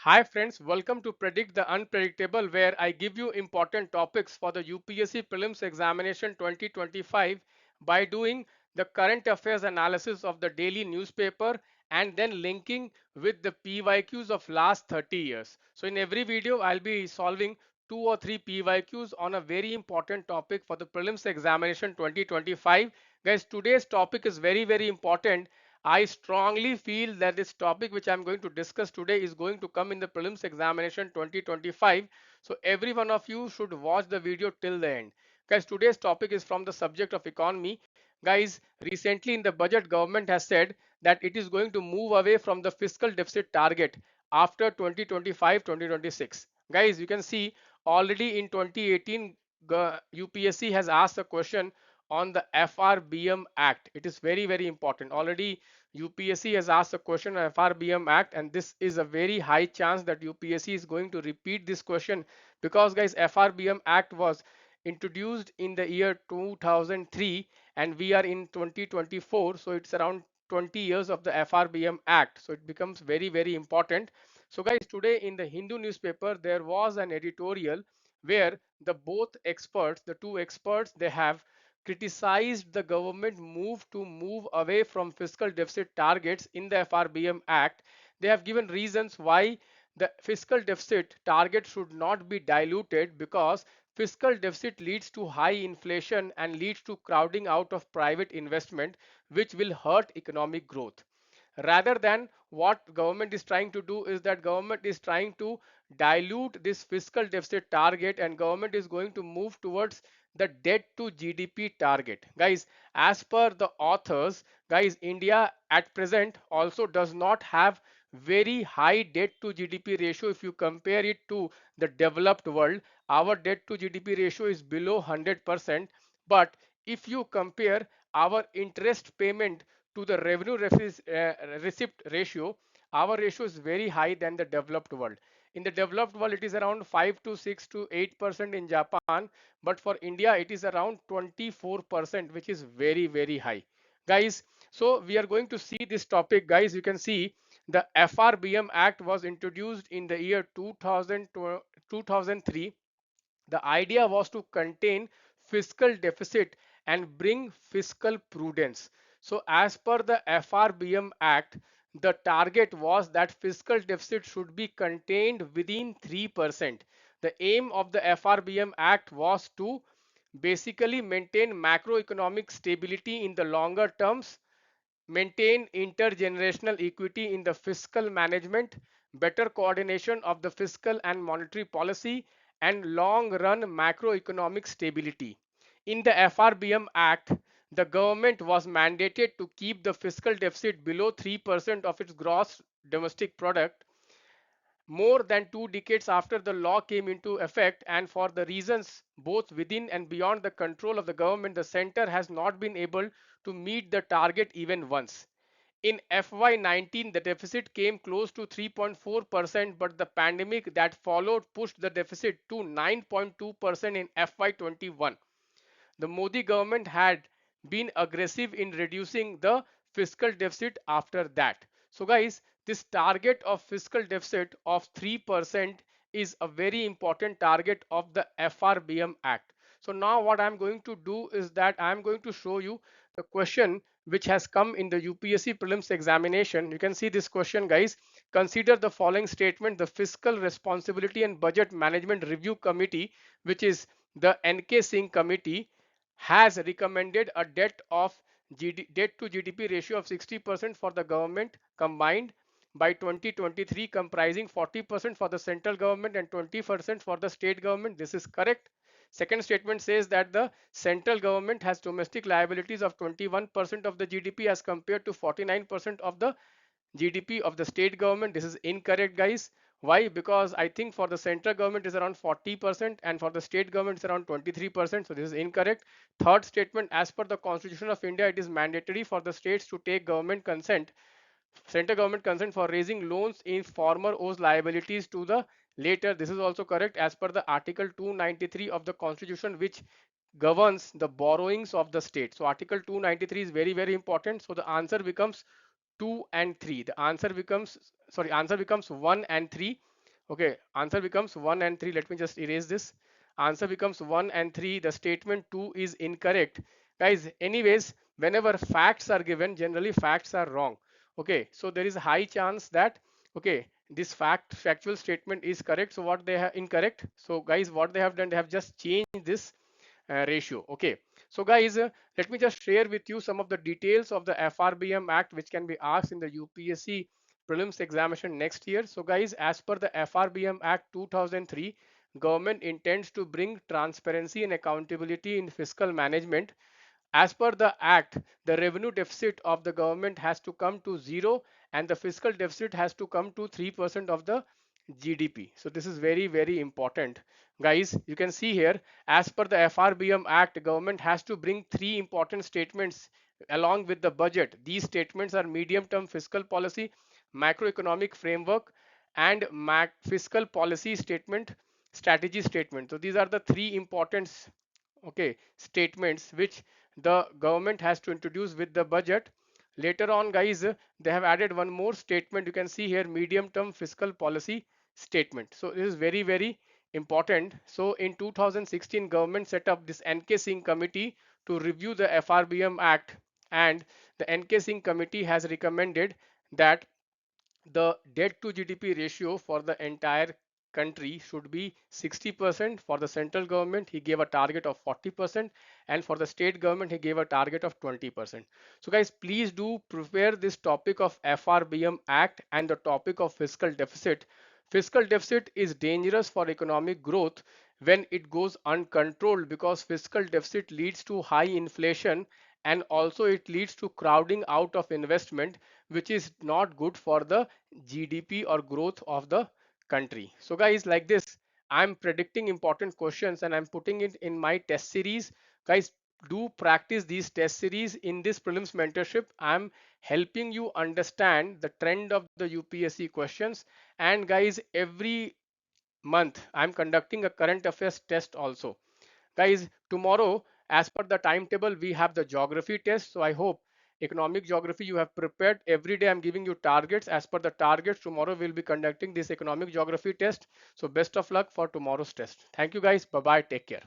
Hi friends, welcome to Predict the Unpredictable, where I give you important topics for the UPSC Prelims Examination 2025 by doing the current affairs analysis of the daily newspaper and then linking with the PYQs of last 30 years. So in every video, I'll be solving 2 or 3 PYQs on a very important topic for the Prelims Examination 2025. Guys, today's topic is very important. I strongly feel that this topic which I'm going to discuss today is going to come in the prelims examination 2025. So every one of you should watch the video till the end. Guys, today's topic is from the subject of economy. Guys, recently in the budget, government has said that it is going to move away from the fiscal deficit target after 2025-2026. Guys, you can see already in 2018, UPSC has asked a question on the FRBM Act. It is very important. Already UPSC has asked a question on FRBM Act, and this is a very high chance that UPSC is going to repeat this question because guys, FRBM Act was introduced in the year 2003 and we are in 2024, so it's around 20 years of the FRBM Act, so it becomes very important. So guys, today in the Hindu newspaper there was an editorial where the both experts, the two experts, they have criticized the government move away from fiscal deficit targets in the FRBM Act. They have given reasons why the fiscal deficit target should not be diluted because fiscal deficit leads to high inflation and leads to crowding out of private investment, which will hurt economic growth. Rather than what government is trying to do is that government is trying to dilute this fiscal deficit target and government is going to move towards the debt to GDP target. Guys, as per the authors, guys, India at present also does not have very high debt to GDP ratio. If you compare it to the developed world, our debt to GDP ratio is below 100%. But if you compare our interest payment to the revenue receipt ratio, our ratio is very high than the developed world. In the developed world, it is around 5 to 6 to 8% in Japan, but for India, it is around 24%, which is very high. Guys, so we are going to see this topic. Guys, you can see the FRBM Act was introduced in the year 2003. The idea was to contain fiscal deficit and bring fiscal prudence. So as per the FRBM Act, the target was that fiscal deficit should be contained within 3%. The aim of the FRBM Act was to basically maintain macroeconomic stability in the longer terms, maintain intergenerational equity in the fiscal management, better coordination of the fiscal and monetary policy, and long-run macroeconomic stability. In the FRBM Act, the government was mandated to keep the fiscal deficit below 3% of its gross domestic product more than 2 decades after the law came into effect, and for the reasons both within and beyond the control of the government, the center has not been able to meet the target even once. In FY19, the deficit came close to 3.4%, but the pandemic that followed pushed the deficit to 9.2% in FY21. The Modi government had been aggressive in reducing the fiscal deficit after that. So guys, this target of fiscal deficit of 3% is a very important target of the FRBM Act. So now what I'm going to do is that I'm going to show you the question which has come in the UPSC prelims examination. You can see this question, guys. Consider the following statement: the Fiscal Responsibility and Budget Management Review Committee, which is the NK Singh committee, has recommended a debt to GDP ratio of 60% for the government combined by 2023, comprising 40% for the central government and 20% for the state government. This is correct. Second statement says that the central government has domestic liabilities of 21% of the GDP as compared to 49% of the GDP of the state government. This is incorrect, guys. Why? Because I think for the central government is around 40% and for the state government is around 23%. So this is incorrect. Third statement: as per the Constitution of India, it is mandatory for the states to take government consent, central government consent for raising loans if former owes liabilities to the later. This is also correct as per the Article 293 of the Constitution, which governs the borrowings of the state. So Article 293 is very important. So the answer becomes 2 and 3. The answer becomes, sorry, answer becomes 1 and 3. Okay, answer becomes 1 and 3. Let me just erase this. Answer becomes 1 and 3. The statement 2 is incorrect. Guys, anyways, whenever facts are given, generally facts are wrong. Okay, so there is a high chance that, okay, this factual statement is correct. So what they have incorrect. So guys, what they have done, they have just changed this ratio. Okay, so guys, let me just share with you some of the details of the FRBM Act which can be asked in the UPSC prelims examination next year. So guys, as per the FRBM Act 2003, government intends to bring transparency and accountability in fiscal management. As per the act, the revenue deficit of the government has to come to zero and the fiscal deficit has to come to 3% of the GDP. So this is very, very important. Guys, you can see here, as per the FRBM Act, government has to bring three important statements along with the budget. These statements are medium-term fiscal policy, macroeconomic framework, and fiscal policy statement, strategy statement. So these are the three important, okay, statements which the government has to introduce with the budget. Later on, guys, they have added one more statement. You can see here, medium term fiscal policy statement. So this is very, very important. So in 2016, government set up this NK Singh committee to review the FRBM Act, and the NK Singh committee has recommended that the debt to GDP ratio for the entire country should be 60%. For the central government, he gave a target of 40%, and for the state government, he gave a target of 20%. So guys, please do prepare this topic of FRBM Act and the topic of fiscal deficit. Fiscal deficit is dangerous for economic growth when it goes uncontrolled, because fiscal deficit leads to high inflation and also it leads to crowding out of investment, which is not good for the GDP or growth of the country. So guys, like this, I'm predicting important questions and I'm putting it in my test series. Guys, do practice these test series in this prelims mentorship. I'm helping you understand the trend of the UPSC questions. And guys, every month I'm conducting a current affairs test also. Guys, tomorrow, as per the timetable, we have the geography test. So I hope economic geography you have prepared. Every day I'm giving you targets. As per the targets, tomorrow we'll be conducting this economic geography test. So best of luck for tomorrow's test. Thank you guys. Bye bye. Take care.